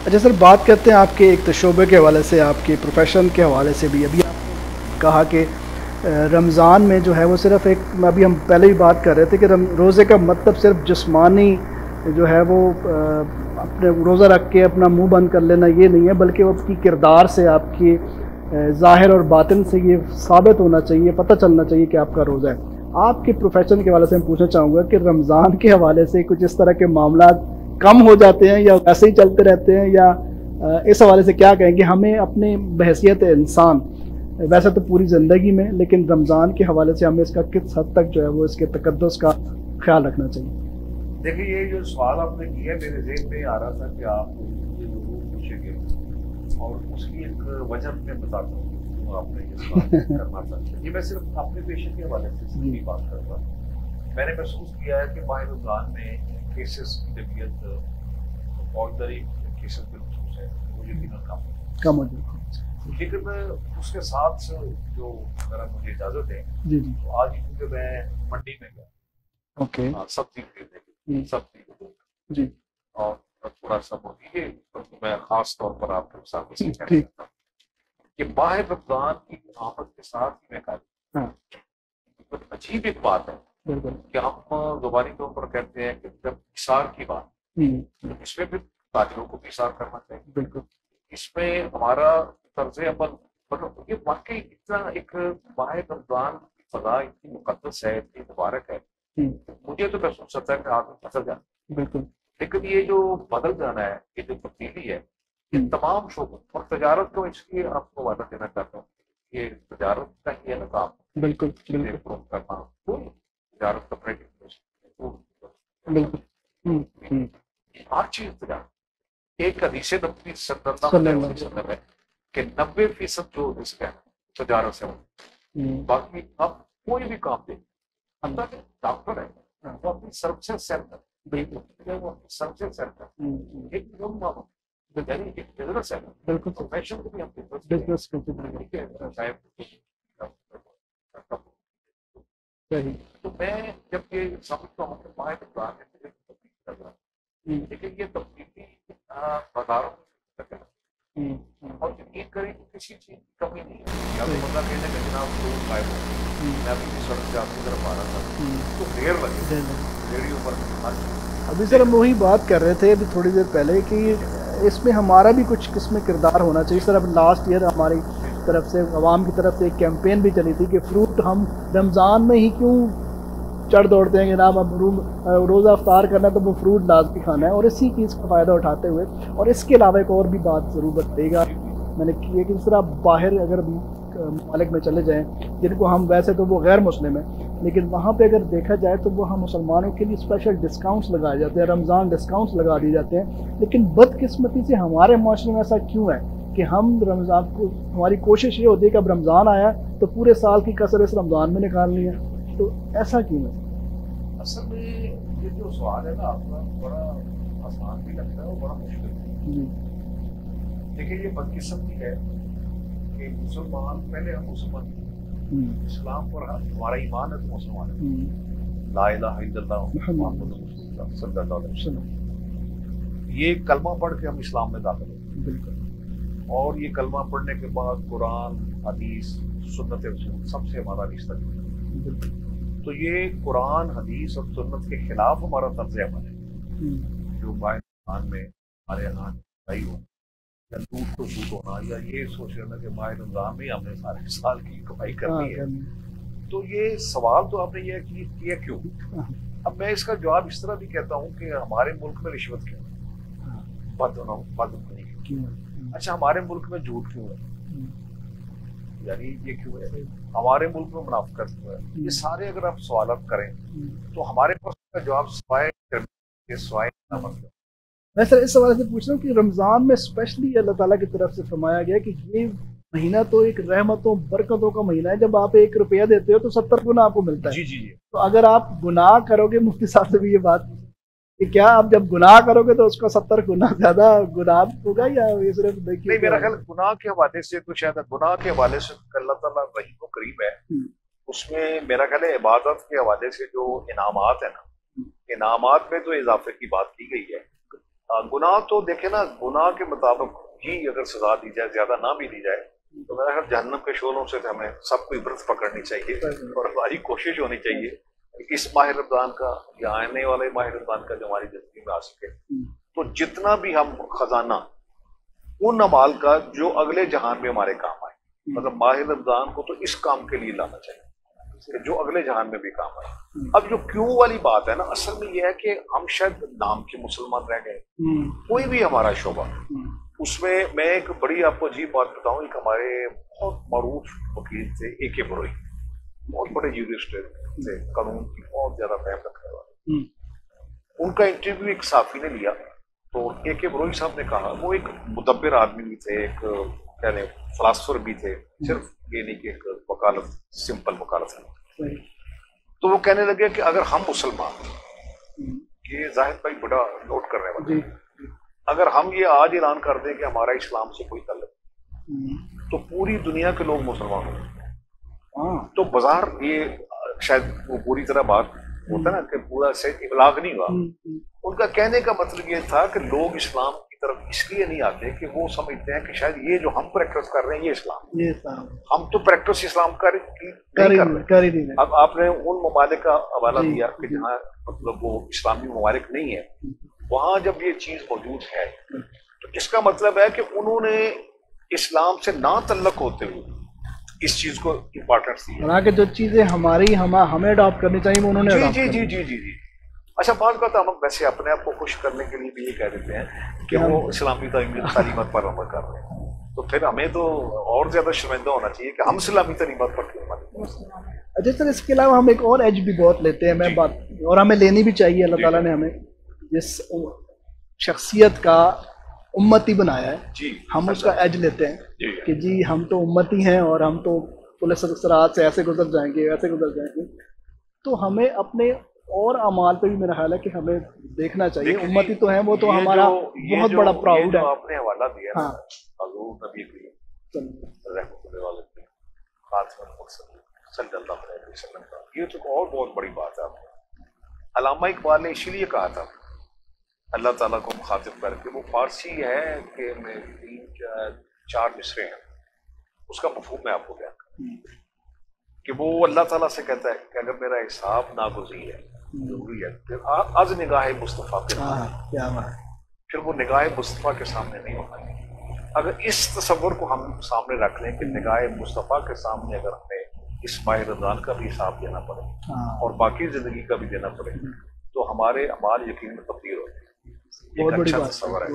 اچھا سر، بات کرتے ہیں آپ کے ایک شعبے کے حوالے سے، آپ کے پروفیشن کے حوالے سے بھی. ابھی آپ نے کہا کہ رمضان میں جو ہے وہ صرف ایک، ابھی ہم پہلے ہی بات کر رہے تھے کہ روزے کا مطلب صرف جسمانی جو ہے وہ اپنے روزہ رکھ کے اپنا منہ بند کر لینا یہ نہیں ہے، بلکہ وہ آپ کی کردار سے، آپ کی ظاہر اور باطن سے یہ ثابت ہونا چاہیے، پتہ چلنا چاہیے کہ آپ کا روزہ ہے. آپ کے پروفیشن کے حوالے سے میں پوچھنا چاہوں گا کہ رمضان کے حوالے سے کچھ اس طرح کے معاملات کم ہو جاتے ہیں یا ویسے ہی چلتے رہتے ہیں، یا اس حوالے سے کیا کہیں کہ ہمیں اپنے بحیثیت انسان، ویسے تو پوری زندگی میں، لیکن رمضان کے حوالے سے ہمیں اس کا کس حد تک جو ہے وہ اس کے تقدس کا خیال رکھنا چاہیے؟ دیکھیے، یہ جو سوال آپ نے کیا میرے ذہن میں آ رہا تھا کہ آپ مجھے ضرور پوچھیں گے، اور اس کی ایک وجہ میں بتاتا ہوں کیوں آپ نے یہ سوال کرنا تھا. یہ میں صرف اپنے پیشے کے حوالے سے صرف بات کرتا ہوں. میں نے محسوس کیا ہے کہ ماہ رمضان میں کیسز کی طبیعت فوجداری کیسز کے خصوص ہے وہ یقیناً کم ہو جائے. لیکن اس کے ساتھ جو اگر آپ مجھے اجازت دیں جی جی. تو آج کیونکہ میں منڈی میں گیا، اوکے. سبزی خریدنے سبزی جی. اور تھوڑا سا بولیے میں خاص طور پر آپ کے ساتھ اس کہنا چاہتا ہوں کہ ماہ رمضان کی آمد کے ساتھ ہی میں کہا عجیب ایک بات ہے کہ ہم زبانی طور پر کہتے ہیں کہ جب اشار کی بات تو اس میں بھی تاجروں کو بھی اشار کرنا چاہیے. بالکل. اس میں ہمارا طرز عمل مطلب یہ واقعی اتنا ایک ماہ رمضان کی فضا اتنی مقدس ہے، اتنی مبارک ہے، مجھے تو محسوس ہوتا ہے کہ آدمی بدل جانا. بالکل. لیکن یہ جو بدل جانا ہے، یہ جو تبدیلی ہے، یہ تمام شعبوں اور تجارت کو اس کی آپ کو وعدہ دینا چاہتا ہوں. یہ تجارت کا ہی ہے نا کام. بالکل بالکل کرنا تجارت کپڑے بالکل ہر چیز تجارت. ایک حدیث نبوی صلی اللہ علیہ وسلم ہے کہ 90% جو رزق ہے تجارت سے ہوتا. باقی اب کوئی بھی کام دے، اللہ کے ڈاکٹر ہے وہ اپنی سروسز سینٹر، بالکل وہ اپنی سروسز سینٹر ایک یعنی ایک بزنس ہے. بالکل. پروفیشن کو بھی ہم بزنس تو میں جب یہ سمجھتا ہوں کہ ماہ رمضان ہے لیکن یہ تبدیلی بازاروں میں اور یقین کریں کہ کسی چیز کی کمی نہیں ہے. یا تو بندہ کہنے کا جناب لوگ غائب ہو گئے، میں ابھی بھی سڑک سے آپ کی طرف آ رہا تھا تو دیر لگے ریڈیو پر ہر چیز. ابھی سر ہم وہی بات کر رہے تھے ابھی تھوڑی دیر پہلے کہ اس میں ہمارا بھی کچھ قسم کردار ہونا چاہیے. سر اب لاسٹ ایئر ہماری طرف سے، عوام کی طرف سے ایک کیمپین بھی چلی تھی کہ فروٹ ہم رمضان میں ہی کیوں چڑھ دوڑتے ہیں کہ جناب اب روزہ افطار کرنا تو وہ فروٹ لازمی کھانا ہے، اور اسی چیز کا فائدہ اٹھاتے ہوئے. اور اس کے علاوہ ایک اور بھی بات ضرور بتائیے گا میں نے کی ہے کہ اس طرح باہر اگر ممالک میں چلے جائیں جن کو ہم ویسے تو وہ غیر مسلم ہیں، لیکن وہاں پہ اگر دیکھا جائے تو وہاں مسلمانوں کے لیے اسپیشل ڈسکاؤنٹس لگائے جاتے ہیں، رمضان ڈسکاؤنٹس لگا دیے جاتے ہیں. لیکن بدقسمتی سے ہمارے معاشرے میں ایسا کیوں ہے کہ ہم رمضان کو، ہماری کوشش یہ ہوتی ہے کہ اب رمضان آیا تو پورے سال کی کسر اس رمضان میں نکالنی ہے، تو ایسا کیوں ہے؟ اصل میں یہ جو سوال ہے نا آپ کا بڑا آسان بھی لگتا ہے اور بڑا مشکل ہے. دیکھیے یہ بدقسمتی ہے کہ مسلمان پہلے ہم مسلمان اسلام پر ہمارا ایمان ہے تو مسلمان ہے. لا الہ الا اللہ محمد رسول اللہ صلی اللہ علیہ وسلم، یہ کلمہ پڑھ کے ہم اسلام میں داخل ہوتے ہیں. بالکل. اور یہ کلمہ پڑھنے کے بعد قرآن، حدیث، سنت رسول سب سے ہمارا رشتہ جڑا ہے. بالکل. تو یہ قرآن، حدیث اور سنت کے خلاف ہمارا طرز عمل ہے جو ماہ رمضان میں ہمارے یہاں نہیں ہو، یا لوٹ کو سوٹ ہونا، یا یہ سوچ لینا کہ ماہ رمضان میں ہم نے سارے سال کی کمائی کرنی ہے. تو یہ سوال تو آپ نے یہ کیا کیوں؟ اب میں اس کا جواب اس طرح بھی کہتا ہوں کہ ہمارے ملک میں رشوت کیوں ہے، بدعنوانی کیوں ہے. اچھا ہمارے ملک میں جھوٹ کیوں ہے، یعنی یہ کیوں ہے، ہمارے ملک میں منافقت کیوں ہے. یہ سارے اگر آپ سوالات کریں تو ہمارے پاس کا جواب سوائے مطلب. میں سر اس حوالے سے پوچھ رہا ہوں کہ رمضان میں اسپیشلی اللہ تعالیٰ کی طرف سے فرمایا گیا کہ یہ مہینہ تو ایک رحمتوں برکتوں کا مہینہ ہے، جب آپ 1 روپیہ دیتے ہو تو 70 گنا آپ کو ملتا ہے. جی. تو اگر آپ گناہ کرو گے، مفتی صاحب سے بھی یہ بات کہ کیا آپ جب گناہ کرو گے تو اس کا 70 گنا زیادہ گناہ ہوگا، یا یہ صرف دیکھیے؟ نہیں، میرا خیال گناہ کے حوالے سے تو شاید گناہ کے حوالے سے اللہ تعالیٰ رحیم و کریم ہے. اس میں میرا خیال ہے عبادت کے حوالے سے جو انعامات ہیں نا، انعامات میں تو اضافے کی بات کی گئی ہے. گناہ تو دیکھیں نا، گناہ کے مطابق ہی اگر سزا دی جائے، زیادہ نہ بھی دی جائے تو میرا خیال جہنم کے شعلوں سے ہمیں سب کو عبرت پکڑنی چاہیے، اور ہماری کوشش ہونی چاہیے کہ اس ماہ رمضان کا یا آنے والے ماہ رمضان کا جو ہماری زندگی میں آ سکے، تو جتنا بھی ہم خزانہ ان اعمال کا جو اگلے جہان میں ہمارے کام آئے، مطلب ماہ رمضان کو تو اس کام کے لیے لانا چاہیے کہ جو اگلے جہان میں بھی کام آئے۔ اب جو کیوں والی بات ہے نا، اصل میں یہ ہے کہ ہم شاید نام کے مسلمان رہ گئے، کوئی بھی ہمارا شعبہ اس میں، میں ایک بڑی آپ کو عجیب بات بتاؤں، ایک ہمارے بہت معروف وکیل تھے اے کے بروئی، بہت بڑے یورسٹ تھے، قانون کی بہت زیادہ فہم رکھنے والے، ان کا انٹرویو ایک صحافی نے لیا تو اے کے بروئی صاحب نے کہا، وہ ایک مدبر آدمی بھی تھے، ایک کہنے فلاسفر بھی تھے، صرف یہ نہیں کہ ایک وکالت، سمپل وکالت ہے، تو وہ کہنے لگے کہ اگر ہم مسلمان، یہ ظاہر بھائی بڑا نوٹ کرنے والے، اگر ہم یہ آج اعلان کر دیں کہ ہمارا اسلام سے کوئی تعلق، تو پوری دنیا کے لوگ مسلمان ہوں گے، تو بظاہر یہ شاید وہ پوری طرح بات ہوتا ہے نا کہ پورا سے ابلاغ نہیں ہوا۔ ان کا کہنے کا مطلب یہ تھا کہ لوگ اسلام کی طرف اس لیے نہیں آتے کہ وہ سمجھتے ہیں کہ شاید یہ جو ہم پریکٹس کر رہے ہیں یہ اسلام، ہم تو پریکٹس اسلام نہیں کر رہے۔ اب آپ نے ان ممالک کا حوالہ دیا کہ جہاں مطلب وہ اسلامی ممالک نہیں ہے، وہاں جب یہ چیز موجود ہے تو اس کا مطلب ہے کہ انہوں نے اسلام سے نہ تعلق ہوتے ہوئے اس چیز کو امپورٹنس دی، حالانکہ جو چیزیں ہماری ہمیں اڈاپٹ کرنی چاہیے وہ انہوں نے جی جی جی جی جی جی۔ اچھا، بعض بات ہم ویسے اپنے آپ کو خوش کرنے کے لیے بھی یہ کہہ دیتے ہیں کہ وہ اسلامی تعلیمات پر عمل کر رہے ہیں، تو پھر ہمیں تو اور زیادہ شرمندہ ہونا چاہیے کہ ہم اسلامی تعلیمات پر کیوں عمل کریں۔ اچھا سر، اس کے علاوہ ہم ایک اور ایج بھی بہت لیتے ہیں، میں بات، اور ہمیں لینی بھی چاہیے، اللہ تعالیٰ نے ہمیں جس شخصیت کا امتی بنایا ہے، ہم اس کا ایج لیتے ہیں کہ جی ہم تو امتی ہیں اور ہم تو پولیس سرات سے ایسے گزر جائیں گے، ویسے گزر جائیں گے، تو ہمیں اپنے اور اعمال پہ بھی میرا خیال ہے کہ ہمیں دیکھنا چاہیے، امتی تو ہیں، وہ تو ہمارا بہت بڑا پراؤڈ ہے۔ آپ نے حوالہ دیا ہے حضور نبی کریم رحمۃ اللہ علیہ خاتم المرسلین صلی اللہ علیہ وسلم کا، یہ تو اور بہت بڑی بات ہے۔ آپ نے علامہ اقبال نے اسی لیے کہا تھا اللہ تعالیٰ کو مخاطب کر کے، وہ فارسی ہے کہ میں 3-4 مصرے ہیں، اس کا مفہوم میں آپ کو بیان کروں کہ وہ اللہ تعالیٰ سے کہتا ہے کہ اگر میرا حساب ناگزیر ہے، ضروری ہے، پھر از نگاہ مصطفیٰ کے سامنے، پھر وہ نگاہ مصطفیٰ کے سامنے نہیں ہوتا۔ اگر اس تصور کو ہم سامنے رکھ لیں کہ نگاہ مصطفیٰ کے سامنے اگر ہمیں اس ماہ رمضان کا بھی حساب دینا پڑے اور باقی زندگی کا بھی دینا پڑے، تو ہمارے اعمال یقیناً تبدیل ہوتے ہیں۔ ایک اچھا تصور ہے۔